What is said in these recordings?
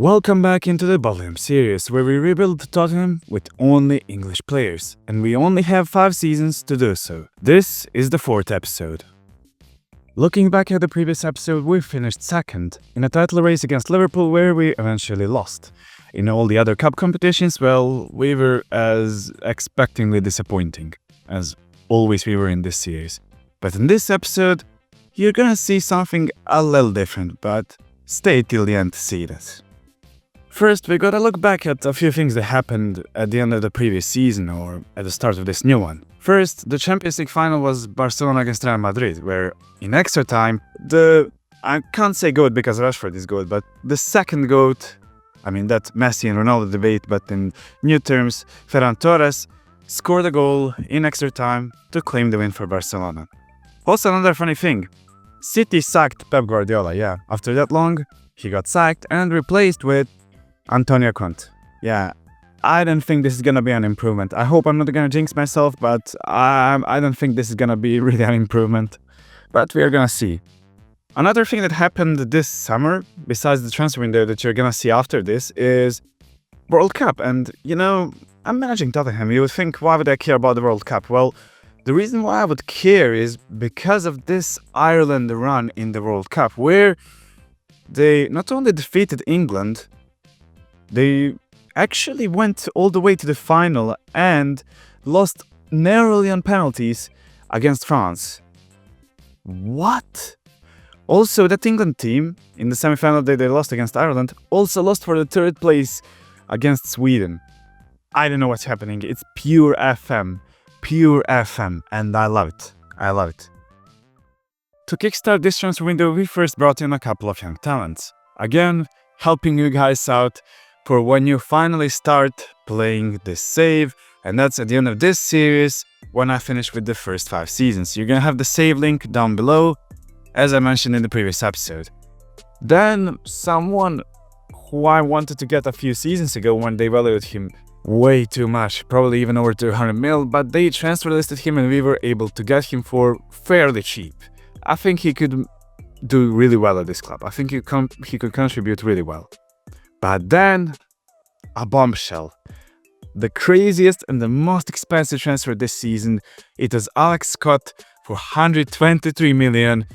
Welcome back into the Bottleham series, where we rebuild Tottenham with only English players, and we only have 5 seasons to do so. This is the 4th episode. Looking back at the previous episode, we finished second in a title race against Liverpool, where we eventually lost. In all the other cup competitions, well, we were as expectingly disappointing, as always we were in this series. But in this episode, you're gonna see something a little different, but stay till the end to see this. First, we gotta look back at a few things that happened at the end of the previous season or at the start of this new one. First, the Champions League final was Barcelona against Real Madrid, where in extra time, I can't say GOAT because Rashford is GOAT, but the second GOAT, that Messi and Ronaldo debate, but in new terms, Ferran Torres scored a goal in extra time to claim the win for Barcelona. Also, another funny thing, City sacked Pep Guardiola, After that long, he got sacked and replaced with Antonio Conte. I don't think this is gonna be an improvement. I hope I'm not gonna jinx myself, but I don't think this is gonna be really an improvement. But we are gonna see. Another thing that happened this summer, besides the transfer window that you're gonna see after this, is World Cup. And I'm managing Tottenham. You would think, why would I care about the World Cup? Well, the reason why I would care is because of this Ireland run in the World Cup, where they not only defeated England, they actually went all the way to the final and lost narrowly on penalties against France. What? Also, that England team, in the semi-final day they lost against Ireland, also lost for the 3rd place against Sweden. I don't know what's happening. It's pure FM, and I love it. To kickstart this transfer window, we first brought in a couple of young talents. Again, helping you guys out for when you finally start playing this save, and that's at the end of this series when I finish with the first 5 seasons. You're gonna have the save link down below, as I mentioned in the previous episode. Then someone who I wanted to get a few seasons ago when they valued him way too much, probably even over 200 mil, but they transfer listed him and we were able to get him for fairly cheap. I think he could do really well at this club. I think he could contribute really well. But then, a bombshell. The craziest and the most expensive transfer this season, it was Alex Scott for 123 million.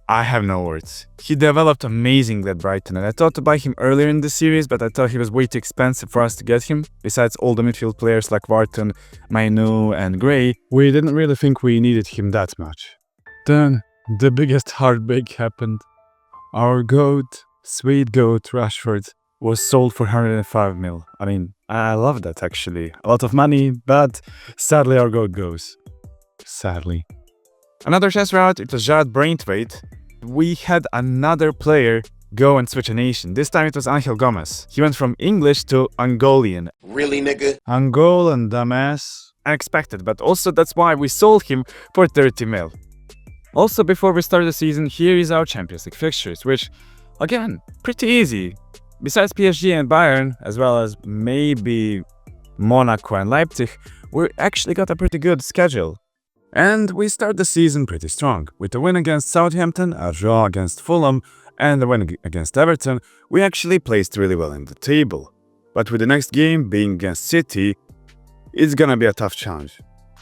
I have no words. He developed amazingly at Brighton, and I thought to buy him earlier in the series, but I thought he was way too expensive for us to get him. Besides all the midfield players like Wharton, Mainu and Gray, we didn't really think we needed him that much. Then, the biggest heartbreak happened. Our GOAT, sweet GOAT Rashford, was sold for 105 mil. I love that actually. A lot of money, but sadly our GOAT goes. Sadly. Another transfer out, it was Jared Braithwaite. We had another player go and switch a nation. This time it was Angel Gomez. He went from English to Angolian. Really, nigga? Angolan, dumbass. Unexpected, but also that's why we sold him for 30 mil. Also, before we start the season, here is our Champions League fixtures, which, again, pretty easy. Besides PSG and Bayern, as well as maybe Monaco and Leipzig, we actually got a pretty good schedule. And we start the season pretty strong. With a win against Southampton, a draw against Fulham, and a win against Everton, we actually placed really well in the table. But with the next game being against City, it's gonna be a tough challenge.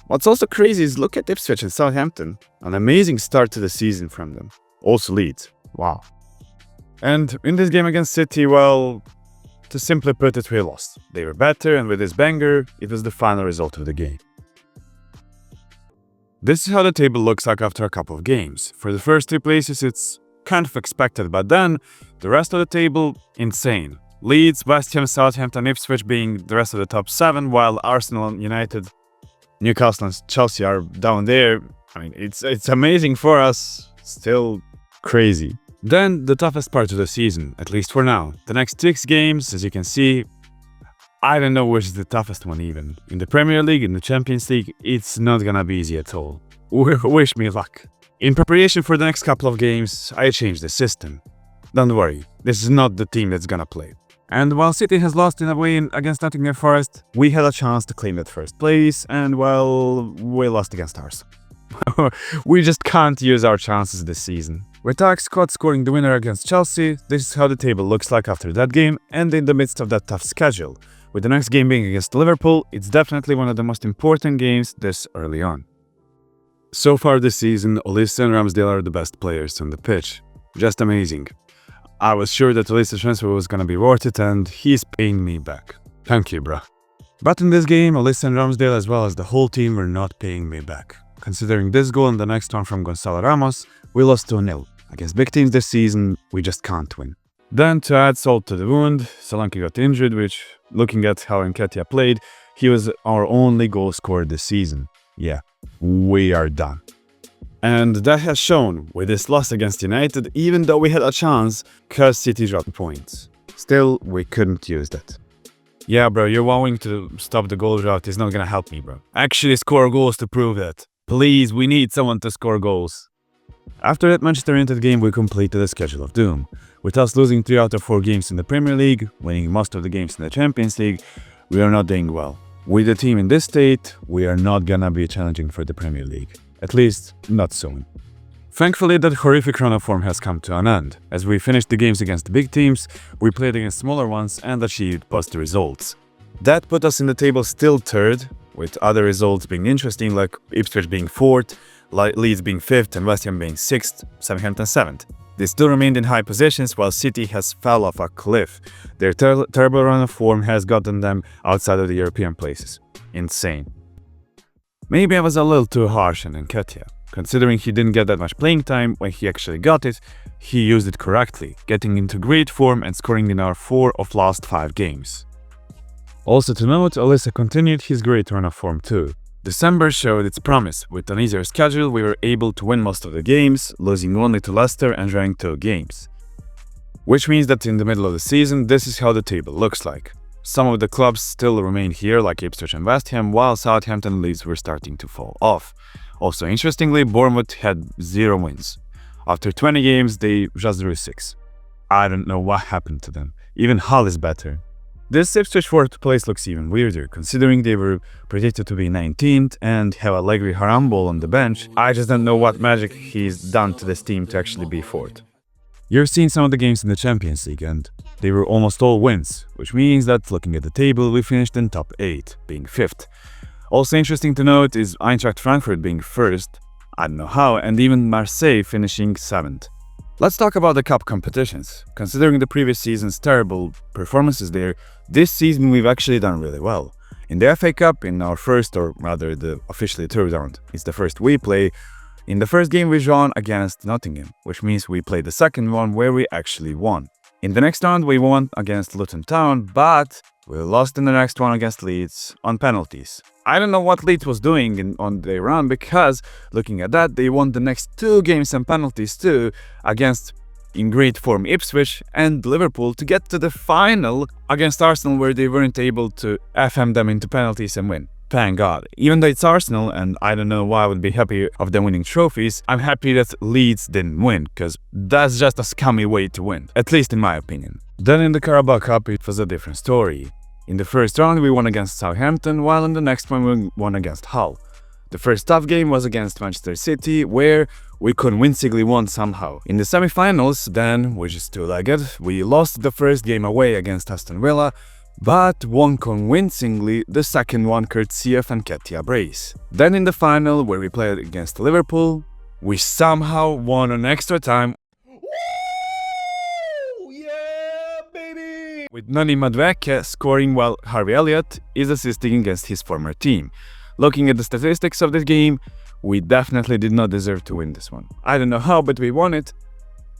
What's also crazy is look at Ipswich and Southampton. An amazing start to the season from them. Also Leeds. Wow. And in this game against City, well, to simply put it, we lost. They were better, and with this banger, it was the final result of the game. This is how the table looks like after a couple of games. For the first 2 places, it's kind of expected, but then the rest of the table, insane. Leeds, West Ham, Southampton, Ipswich being the rest of the top 7, while Arsenal, United, Newcastle and Chelsea are down there. It's amazing for us, still crazy. Then the toughest part of the season, at least for now. The next 6 games, as you can see, I don't know which is the toughest one even. In the Premier League, in the Champions League, it's not gonna be easy at all. Wish me luck. In preparation for the next couple of games, I changed the system. Don't worry, this is not the team that's gonna play. And while City has lost in a way against Nottingham Forest, we had a chance to claim that first place, and well, we lost against Arsenal. We just can't use our chances this season. With our squad scoring the winner against Chelsea, this is how the table looks like after that game and in the midst of that tough schedule. With the next game being against Liverpool, it's definitely one of the most important games this early on. So far this season, Olise and Ramsdale are the best players on the pitch. Just amazing. I was sure that Olise's transfer was gonna be worth it and he's paying me back. Thank you, bruh. But in this game, Olise and Ramsdale as well as the whole team were not paying me back. Considering this goal and the next one from Gonzalo Ramos, we lost 2-0. Against big teams this season, we just can't win. Then to add salt to the wound, Solanke got injured, which, looking at how Nketiah played, he was our only goal scorer this season. Yeah, we are done. And that has shown with this loss against United, even though we had a chance, cause City dropped points. Still, we couldn't use that. Yeah, bro, you're vowing to stop the goal drought is not gonna help me, bro. Actually score goals to prove that. Please, we need someone to score goals. After that Manchester United game, we completed the schedule of doom. With us losing 3 out of 4 games in the Premier League, winning most of the games in the Champions League, we are not doing well. With the team in this state, we are not gonna be challenging for the Premier League. At least, not soon. Thankfully, that horrific run of form has come to an end. As we finished the games against the big teams, we played against smaller ones and achieved positive results. That put us in the table still third, with other results being interesting like Ipswich being 4th, Leeds being 5th and West Ham being 6th, Southampton 7th. They still remained in high positions while City has fell off a cliff. Their terrible run of form has gotten them outside of the European places. Insane. Maybe I was a little too harsh on Nketiah. Considering he didn't get that much playing time, when he actually got it, he used it correctly, getting into great form and scoring in our 4 of last 5 games. Also to note, Olise continued his great run of form too. December showed its promise. With an easier schedule, we were able to win most of the games, losing only to Leicester and drawing 2 games. Which means that in the middle of the season, this is how the table looks like. Some of the clubs still remain here, like Ipswich and West Ham, while Southampton and Leeds were starting to fall off. Also interestingly, Bournemouth had 0 wins. After 20 games, they just drew 6. I don't know what happened to them. Even Hull is better. This Ipswich 4th place looks even weirder, considering they were predicted to be 19th and have Allegri Harambol on the bench. I just don't know what magic he's done to this team to actually be 4th. You're seeing some of the games in the Champions League and they were almost all wins, which means that looking at the table, we finished in top 8, being 5th. Also interesting to note is Eintracht Frankfurt being 1st, I don't know how, and even Marseille finishing 7th. Let's talk about the cup competitions. Considering the previous season's terrible performances there, this season we've actually done really well. In the FA Cup, in our first, or rather the officially 3rd round, it's the first we play. In the first game we drawn against Nottingham, which means we played the second one where we actually won. In the next round we won against Luton Town, but we lost in the next one against Leeds on penalties. I don't know what Leeds was doing on their run, because looking at that, they won the next 2 games on penalties too, against in great form Ipswich and Liverpool, to get to the final against Arsenal where they weren't able to FM them into penalties and win. Thank God. Even though it's Arsenal and I don't know why I would be happy of them winning trophies, I'm happy that Leeds didn't win, because that's just a scummy way to win, at least in my opinion. Then in the Carabao Cup it was a different story. In the first round we won against Southampton, while in the next one we won against Hull. The first tough game was against Manchester City, where we convincingly won somehow. In the semi-finals then, which is 2-legged, we lost the first game away against Aston Villa, but won convincingly the second one courtesy of Nketiah brace. Then in the final, where we played against Liverpool, we somehow won on extra time. With Nani Madueke scoring while Harvey Elliott is assisting against his former team. Looking at the statistics of this game, we definitely did not deserve to win this one. I don't know how, but we won it.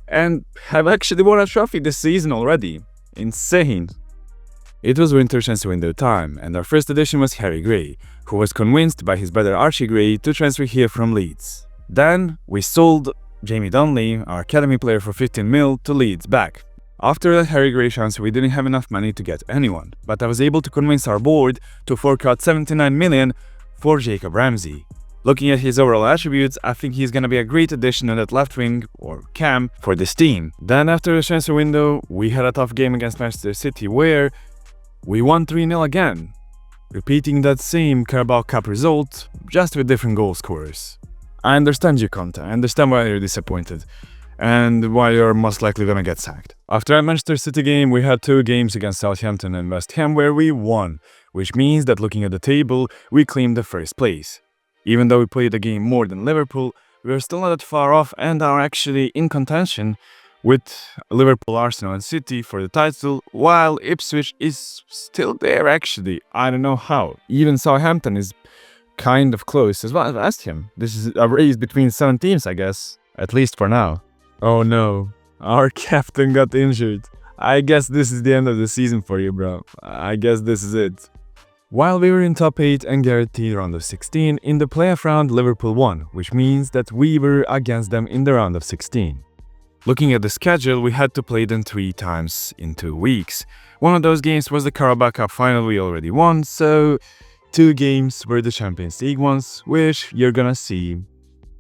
And have actually won a trophy this season already. Insane. It was winter transfer window time, and our first addition was Harry Gray, who was convinced by his brother Archie Gray to transfer here from Leeds. Then we sold Jamie Donnelly, our academy player, for 15 mil to Leeds back. After that Harry Gray transfer, we didn't have enough money to get anyone, but I was able to convince our board to fork out 79 million for Jacob Ramsey. Looking at his overall attributes, I think he's gonna be a great addition on that left wing, or cam, for this team. Then after the transfer window, we had a tough game against Manchester City where we won 3-0 again, repeating that same Carabao Cup result, just with different goal scorers. I understand you, Conte, I understand why you're disappointed. and why you're most likely gonna get sacked. After that Manchester City game, we had 2 games against Southampton and West Ham where we won, which means that looking at the table, we claimed the first place. Even though we played the game more than Liverpool, we are still not that far off and are actually in contention with Liverpool, Arsenal and City for the title, while Ipswich is still there actually. I don't know how. Even Southampton is kind of close as well as West Ham. This is a race between 7 teams, I guess, at least for now. Oh no, our captain got injured. I guess this is the end of the season for you, bro. I guess this is it. While we were in top 8 and guaranteed round of 16, in the playoff round Liverpool won, which means that we were against them in the round of 16. Looking at the schedule, we had to play them 3 times in 2 weeks. One of those games was the Carabao Cup final we already won, so 2 games were the Champions League ones, which you're gonna see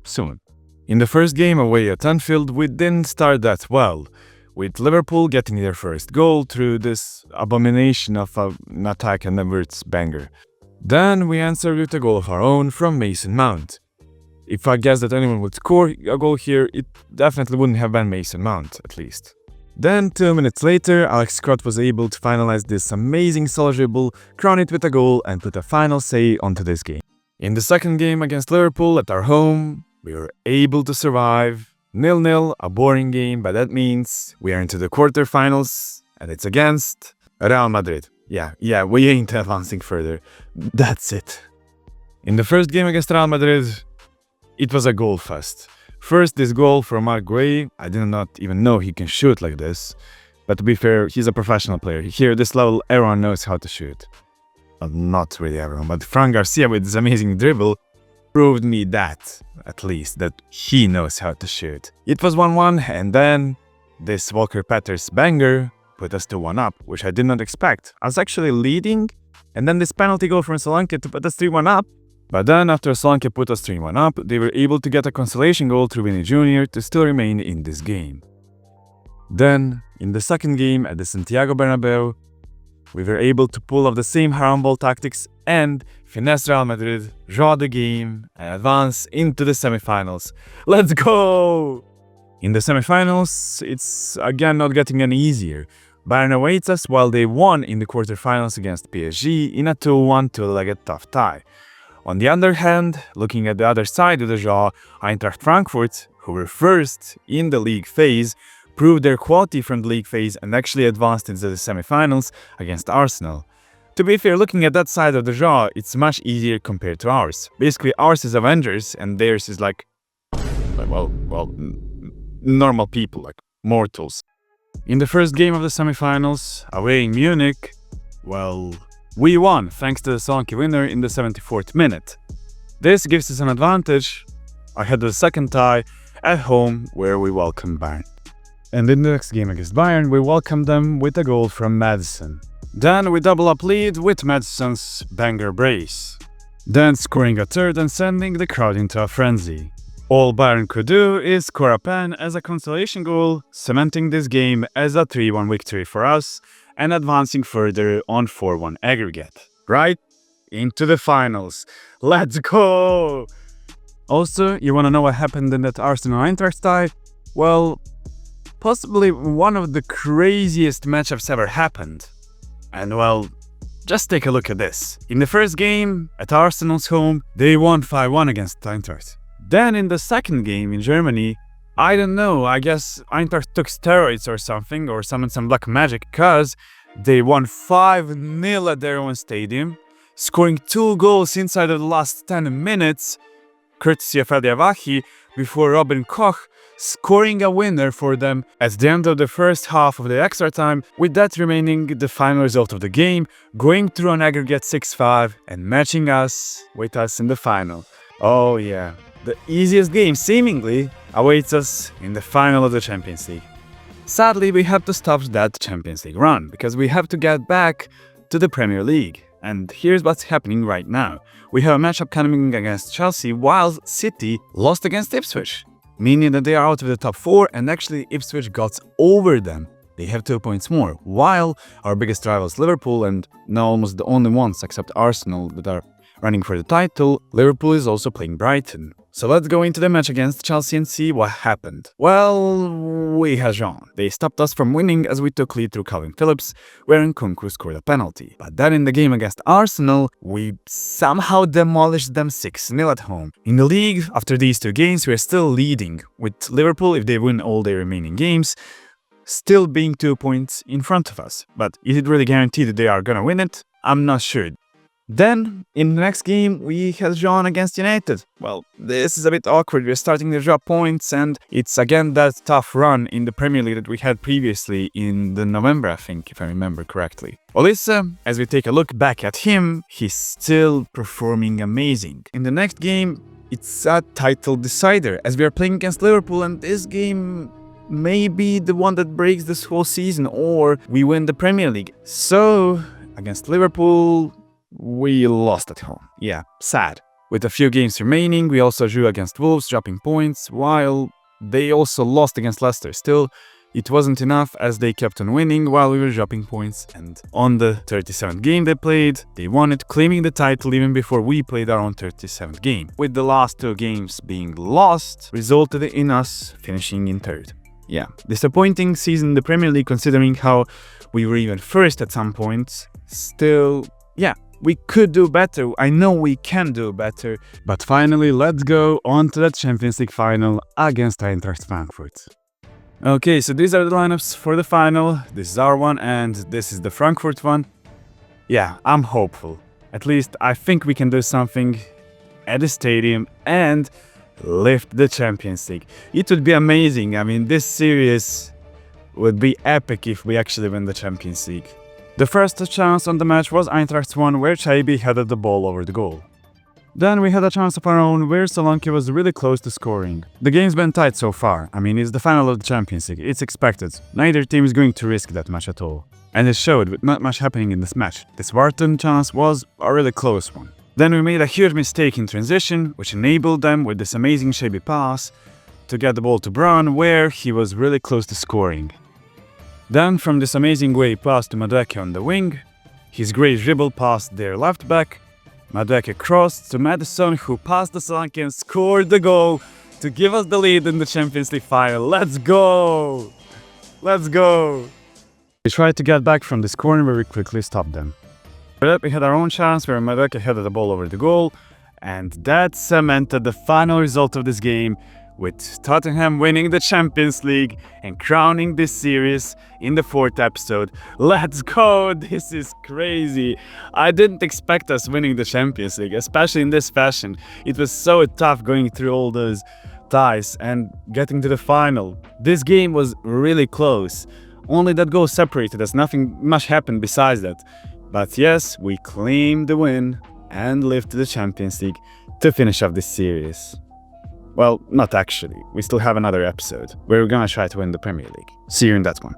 soon. In the first game away at Anfield, we didn't start that well, with Liverpool getting their first goal through this abomination of an attack and Evert's banger. Then we answered with a goal of our own from Mason Mount. If I guess that anyone would score a goal here, it definitely wouldn't have been Mason Mount, at least. Then 2 minutes later, Alex Scott was able to finalize this amazing solo dribble, crown it with a goal and put a final say onto this game. In the second game against Liverpool at our home, we were able to survive. 0-0, a boring game, but that means we are into the quarterfinals and it's against Real Madrid. Yeah, we ain't advancing further. That's it. In the first game against Real Madrid, it was a goal fest. First, this goal from Mark Gray. I did not even know he can shoot like this. But to be fair, he's a professional player. Here, this level, everyone knows how to shoot. Well, not really everyone, but Fran Garcia with this amazing dribble proved me that, at least, that he knows how to shoot. It was 1-1, and then this Walker Peters banger put us to 1 up, which I did not expect. I was actually leading, and then this penalty goal from Solanke to put us 3-1 up. But then, after Solanke put us 3-1 up, they were able to get a consolation goal through Vinny Jr. to still remain in this game. Then, in the second game at the Santiago Bernabeu, we were able to pull off the same haramball tactics and finesse Real Madrid, draw the game, and advance into the semifinals. Let's go! In the semifinals, it's again not getting any easier. Bayern awaits us while they won in the quarterfinals against PSG in a 2-1 two-legged tough tie. On the other hand, looking at the other side of the draw, Eintracht Frankfurt, who were first in the league phase, proved their quality from the league phase and actually advanced into the semifinals against Arsenal. To be fair, looking at that side of the draw, it's much easier compared to ours. Basically, ours is Avengers and theirs is like, normal people, like mortals. In the first game of the semifinals, away in Munich, we won thanks to the Solanke winner in the 74th minute. This gives us an advantage ahead of the second tie at home where we welcome Bayern. And in the next game against Bayern, we welcomed them with a goal from Madison. Then we double up lead with Madison's banger brace. Then scoring a third and sending the crowd into a frenzy. All Bayern could do is score a pen as a consolation goal, cementing this game as a 3-1 victory for us and advancing further on 4-1 aggregate. Right into the finals. Let's go! Also, you wanna know what happened in that Arsenal-Eintracht tie? Well, possibly one of the craziest matchups ever happened. And well, just take a look at this. In the first game, at Arsenal's home, they won 5-1 against Eintracht. Then in the second game in Germany, I don't know, I guess Eintracht took steroids or something, or summoned some black magic, cause they won 5-0 at their own stadium, scoring 2 goals inside of the last 10 minutes, courtesy of Elia Wahi, before Robin Koch scoring a winner for them at the end of the first half of the extra time, with that remaining the final result of the game, going through an aggregate 6-5 and matching us with us in the final. Oh yeah, the easiest game seemingly awaits us in the final of the Champions League. Sadly, we have to stop that Champions League run because we have to get back to the Premier League. And here's what's happening right now. We have a matchup coming against Chelsea while City lost against Ipswich, meaning that they are out of the top 4 and actually Ipswich got over them. They have 2 points more, while our biggest rivals Liverpool, and now almost the only ones except Arsenal that are running for the title, Liverpool is also playing Brighton. So let's go into the match against Chelsea and see what happened. Well, we had Jean. They stopped us from winning as we took lead through Calvin Phillips, wherein Nkunku scored a penalty. But then in the game against Arsenal, we somehow demolished them 6-0 at home. In the league, after these two games, we are still leading, with Liverpool, if they win all their remaining games, still being 2 points in front of us. But is it really guaranteed that they are gonna win it? I'm not sure. Then, in the next game, we had Jean against United. Well, this is a bit awkward. We're starting to drop points, and it's again that tough run in the Premier League that we had previously in the November, I think, if I remember correctly. Olisa, as we take a look back at him, he's still performing amazing. In the next game, it's a title decider, as we are playing against Liverpool, and this game may be the one that breaks this whole season, or we win the Premier League. So, against Liverpool, we lost at home. Yeah, sad. With a few games remaining, we also drew against Wolves, dropping points, while they also lost against Leicester. Still, it wasn't enough as they kept on winning while we were dropping points, and on the 37th game they played, they won it, claiming the title even before we played our own 37th game. With the last two games being lost, resulted in us finishing in third. Yeah, disappointing season in the Premier League considering how we were even first at some points. Still, yeah, we could do better. I know we can do better. But finally, let's go on to the Champions League final against Eintracht Frankfurt. Okay, so these are the lineups for the final. This is our one and this is the Frankfurt one. Yeah, I'm hopeful. At least I think we can do something at the stadium and lift the Champions League. It would be amazing. I mean, this series would be epic if we actually win the Champions League. The first chance on the match was Eintracht's one, where Chaibi headed the ball over the goal. Then we had a chance of our own where Solanke was really close to scoring. The game's been tight so far. I mean, it's the final of the Champions League. It's expected. Neither team is going to risk that much at all. And it showed with not much happening in this match. This Wharton chance was a really close one. Then we made a huge mistake in transition, which enabled them with this amazing Chaibi pass to get the ball to Braun, where he was really close to scoring. Then, from this amazing way pass to Madueke on the wing, his great dribble passed their left back, Madueke crossed to Maddison, who passed the Solanke and scored the goal to give us the lead in the Champions League final. Let's go! Let's go! We tried to get back from this corner, but we quickly stopped them. After that, we had our own chance where Madueke headed the ball over the goal, and that cemented the final result of this game, with Tottenham winning the Champions League and crowning this series in the 4th episode. Let's go! This is crazy. I didn't expect us winning the Champions League, especially in this fashion. It was so tough going through all those ties and getting to the final. This game was really close. Only that goal separated us, nothing much happened besides that. But yes, we claimed the win and lifted the Champions League to finish off this series. Well, not actually. We still have another episode where we're gonna try to win the Premier League. See you in that one.